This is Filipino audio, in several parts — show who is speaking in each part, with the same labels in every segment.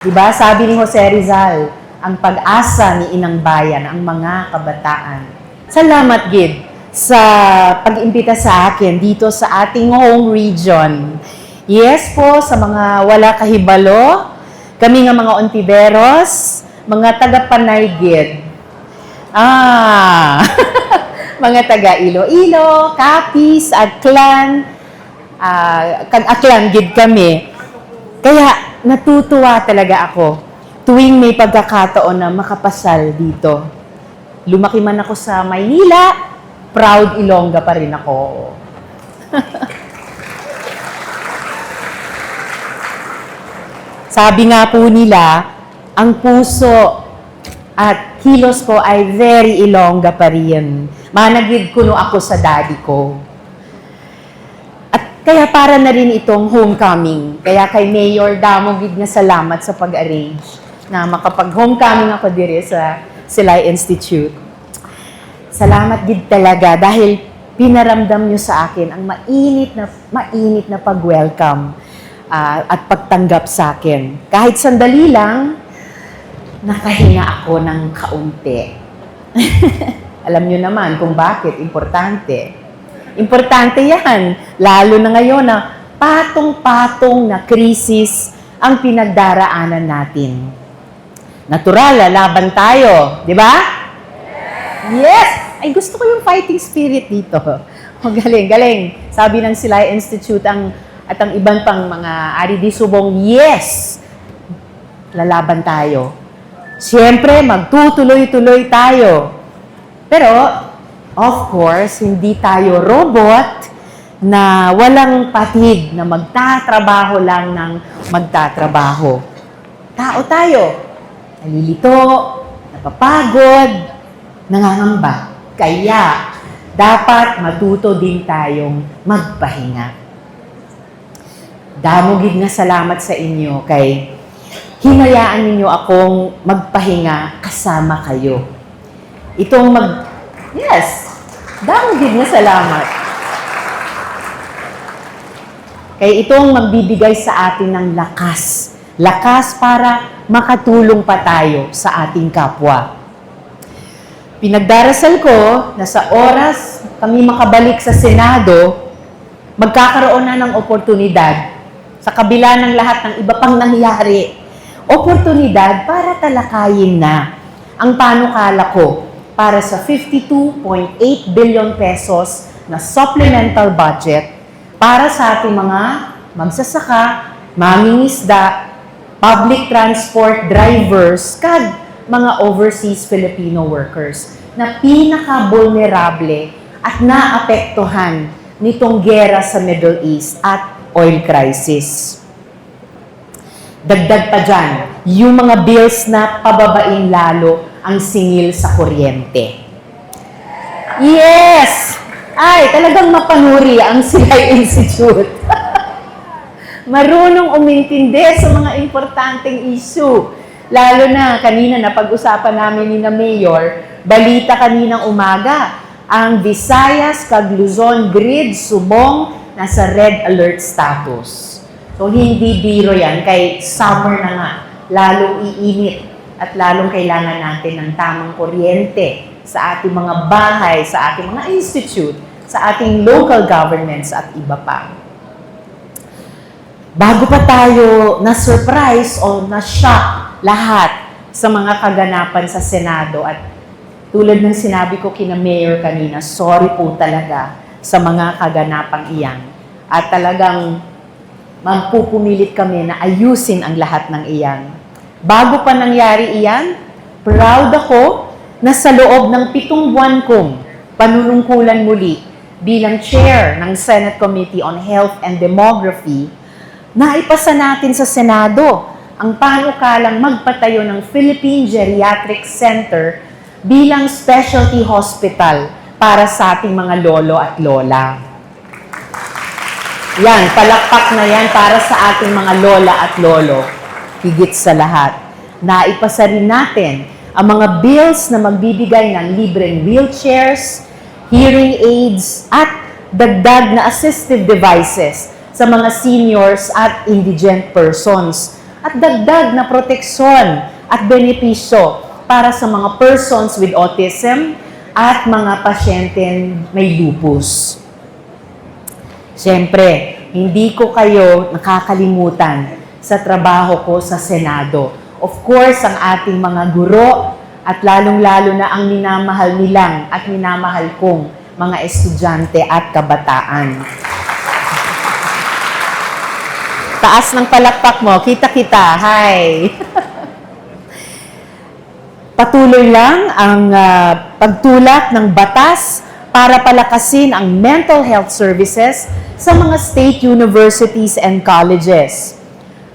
Speaker 1: Diba? Sabi ni Jose Rizal, ang pag-asa ni Inang Bayan, ang mga kabataan. Salamat, Gid, sa pag-imbita sa akin dito sa ating home region. Yes po, sa mga wala kahibalo, kami nga mga Ontiveros, mga taga-Panay, Gid. Mga taga Iloilo, Capiz, Aklan, Aklan, Gid kami. Kaya natutuwa talaga ako tuwing may pagkakataon na makapasal dito. Lumaki man ako sa Maynila, proud Ilongga pa rin ako. Sabi nga po nila, ang puso at kilos ko ay very Ilongga pa rin. Managid kuno ako sa daddy ko. Kaya para na rin itong homecoming. Kaya kay Mayor Damo, gid nga salamat sa pag-arrange na makapag-homecoming ako dire sa Silay Institute. Salamat gid talaga dahil pinaramdam nyo sa akin ang mainit na pag-welcome at pagtanggap sa akin. Kahit sandali lang, nakahinga ako ng kaunti. Alam nyo naman kung bakit importante. Importante yan, lalo na ngayon na patong-patong na krisis ang pinagdaraanan natin. Natural, lalaban tayo, di ba? Yes! Ay, gusto ko yung fighting spirit dito. Oh, galing. Sabi ng Silay Institute at ang ibang pang mga ari di subong, yes! Lalaban tayo. Siyempre, magtutuloy-tuloy tayo. Pero, of course, hindi tayo robot na walang patig na magtatrabaho lang ng magtatrabaho. Tao tayo. Nalilito, napapagod, nangangamba. Kaya, dapat matuto din tayong magpahinga. Damogid nga salamat sa inyo kay hinayaan ninyo akong magpahinga kasama kayo. Yes, damogid nga salamat. Kaya itong magbibigay sa atin ng lakas. Lakas para makatulong pa tayo sa ating kapwa. Pinagdarasal ko na sa oras kami makabalik sa Senado, magkakaroon na ng oportunidad sa kabila ng lahat ng iba pang nangyari. Oportunidad para talakayin na ang panukala ko para sa 52.8 billion pesos na supplemental budget para sa ating mga magsasaka, mangingisda, public transport drivers, kag mga overseas Filipino workers na pinaka-vulnerable at naapektuhan nitong gera sa Middle East at oil crisis. Dagdag pa dyan, yung mga bills na pababain lalo ang singil sa kuryente. Yes! Ay, talagang mapanuri ang Silay Institute. Marunong umintindi sa mga importanteng issue. Lalo na kanina napag-usapan namin ni na Mayor, balita kaninang umaga, ang Visayas, Luzon grid, Subong, nasa red alert status. So, hindi biro yan, kay summer na nga, lalong iinit at lalong kailangan natin ng tamang kuryente sa ating mga bahay, sa ating mga institute, sa ating local governments at iba pa. Bago pa tayo na-surprise o na-shock lahat sa mga kaganapan sa Senado at tulad ng sinabi ko kina Mayor kanina, sorry po talaga sa mga kaganapang iyan. At talagang magpupumilit kami na ayusin ang lahat ng iyan. Bago pa nangyari iyan, proud ako na sa loob ng 7 buwan kong panunungkulan muli bilang chair ng Senate Committee on Health and Demography, naipasa natin sa Senado ang panukalang magpatayo ng Philippine Geriatric Center bilang specialty hospital para sa ating mga lolo at lola. Yan, palakpak na yan para sa ating mga lola at lolo. Higit sa lahat, naipasa rin natin ang mga bills na magbibigay ng libreng wheelchairs, hearing aids, at dagdag na assistive devices sa mga seniors at indigent persons at dagdag na proteksyon at benepisyo para sa mga persons with autism at mga pasyenteng may lupus. Siyempre, hindi ko kayo nakakalimutan sa trabaho ko sa Senado. Of course, ang ating mga guro at lalong-lalo na ang minamahal nilang at minamahal kong mga estudyante at kabataan. Taas ng palakpak mo, kita-kita, hi! Patuloy lang ang pagtulak ng batas para palakasin ang mental health services sa mga state universities and colleges.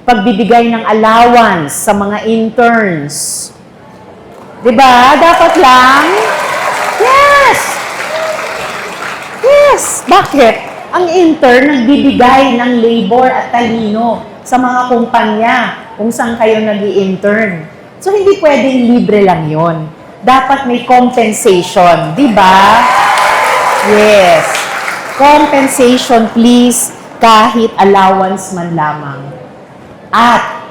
Speaker 1: Pagbibigay ng allowance sa mga interns. Diba? Dapat lang? Yes! Yes! Bakit? Ang intern nagbibigay ng labor at talino sa mga kumpanya kung saan kayo nag-i-intern. So, hindi pwedeng libre lang yon. Dapat may compensation. Di ba? Yes. Compensation, please, kahit allowance man lamang. At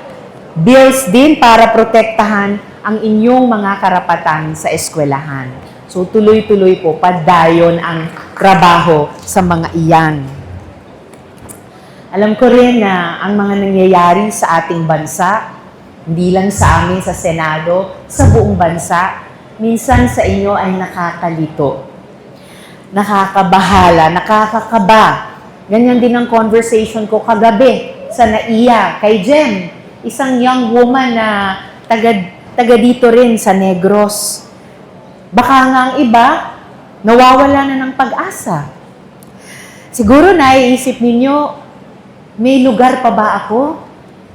Speaker 1: bills din para protektahan ang inyong mga karapatan sa eskwelahan. So, tuloy-tuloy po, padayon ang trabaho sa mga iyan. Alam ko rin na ang mga nangyayari sa ating bansa, hindi lang sa amin sa Senado, sa buong bansa, minsan sa inyo ay nakakalito. Nakakabahala, nakakakaba. Ganyan din ang conversation ko kagabi sa NAIA kay Jem, isang young woman na taga dito rin sa Negros. Baka nga ang iba, nawawala na ng pag-asa. Siguro naiisip ninyo, may lugar pa ba ako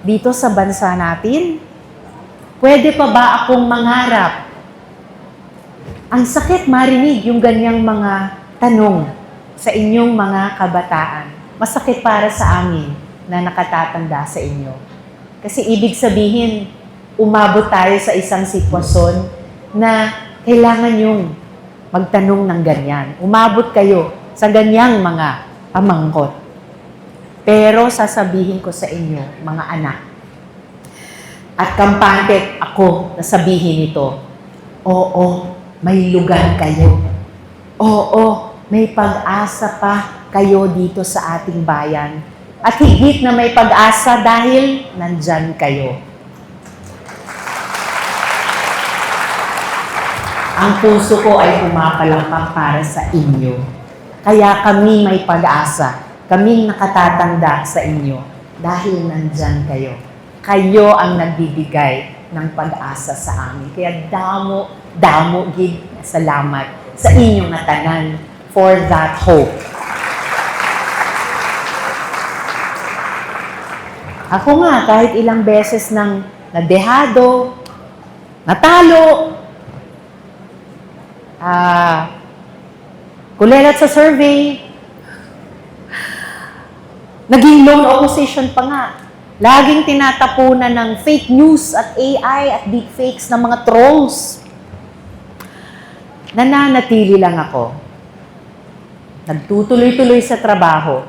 Speaker 1: dito sa bansa natin? Pwede pa ba akong mangarap? Ang sakit marinig yung ganyang mga tanong sa inyong mga kabataan. Masakit para sa amin na nakatatanda sa inyo. Kasi ibig sabihin, umabot tayo sa isang sitwasyon na kailangan yung magtanong ng ganyan. Umabot kayo sa ganyang mga pamangkot. Pero sasabihin ko sa inyo, mga anak, at kampante ako na sabihin ito, oo, may lugar kayo. Oo, may pag-asa pa kayo dito sa ating bayan. At higit na may pag-asa dahil nandyan kayo. Ang puso ko ay pumapalakpak para sa inyo. Kaya kami may pag-asa. Kaming nakatatanda sa inyo dahil nandyan kayo. Kayo ang nagbibigay ng pag-asa sa amin. Kaya damo, gid, salamat sa inyong natanan for that hope. Ako nga, kahit ilang beses nang nadehado, natalo, kulelat sa survey, naging lone opposition pa nga. Laging tinatapunan ng fake news at AI at deepfakes ng mga trolls. Nananatili lang ako. Nagtutuloy-tuloy sa trabaho.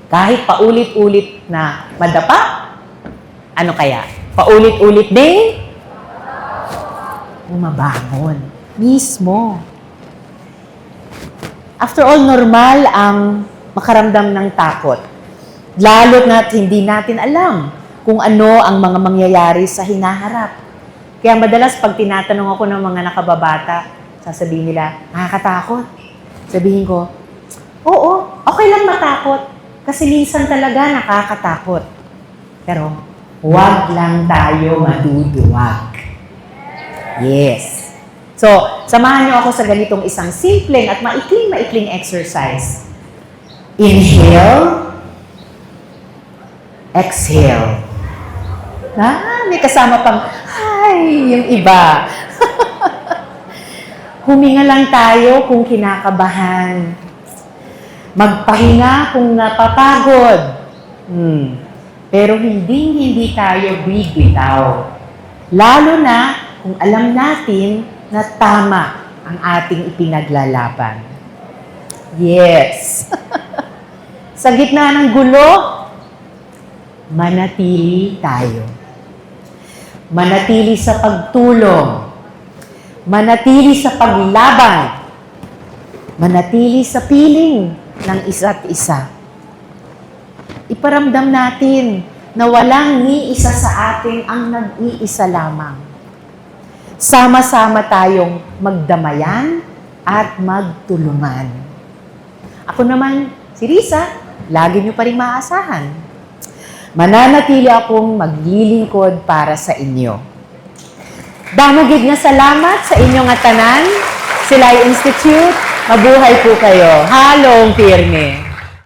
Speaker 1: Kahit paulit-ulit na madapa, ano kaya? Paulit-ulit din? Bumabangon. Mismo. After all, normal ang makaramdam ng takot. Lalo na't hindi natin alam kung ano ang mga mangyayari sa hinaharap. Kaya madalas pag tinatanong ako ng mga nakababata, sasabihin nila, nakakatakot. Sabihin ko, oo, okay lang matakot. Kasi minsan talaga nakakatakot. Pero huwag lang tayo maduduwag. Yes. So, samahan niyo ako sa ganitong isang simpleng at maikling exercise. Inhale. Exhale. May kasama pang, hi, yung iba. Huminga lang tayo kung kinakabahan. Magpahinga kung napapagod. Pero hindi tayo bibitaw. Lalo na kung alam natin na tama ang ating ipinaglalaban. Yes. Sa gitna ng gulo, manatili tayo. Manatili sa pagtulong. Manatili sa paglaban. Manatili sa piling ng isa't isa. Iparamdam natin na walang ni isa sa atin ang nag-iisa lamang. Sama-sama tayong magdamayan at magtulungan. Ako naman, si Risa, lagi niyo pa rin maaasahan. Mananatili akong maglilingkod para sa inyo. Damagid nga salamat sa inyong atanan, Silay Institute. Mabuhay po kayo. Halong pirme.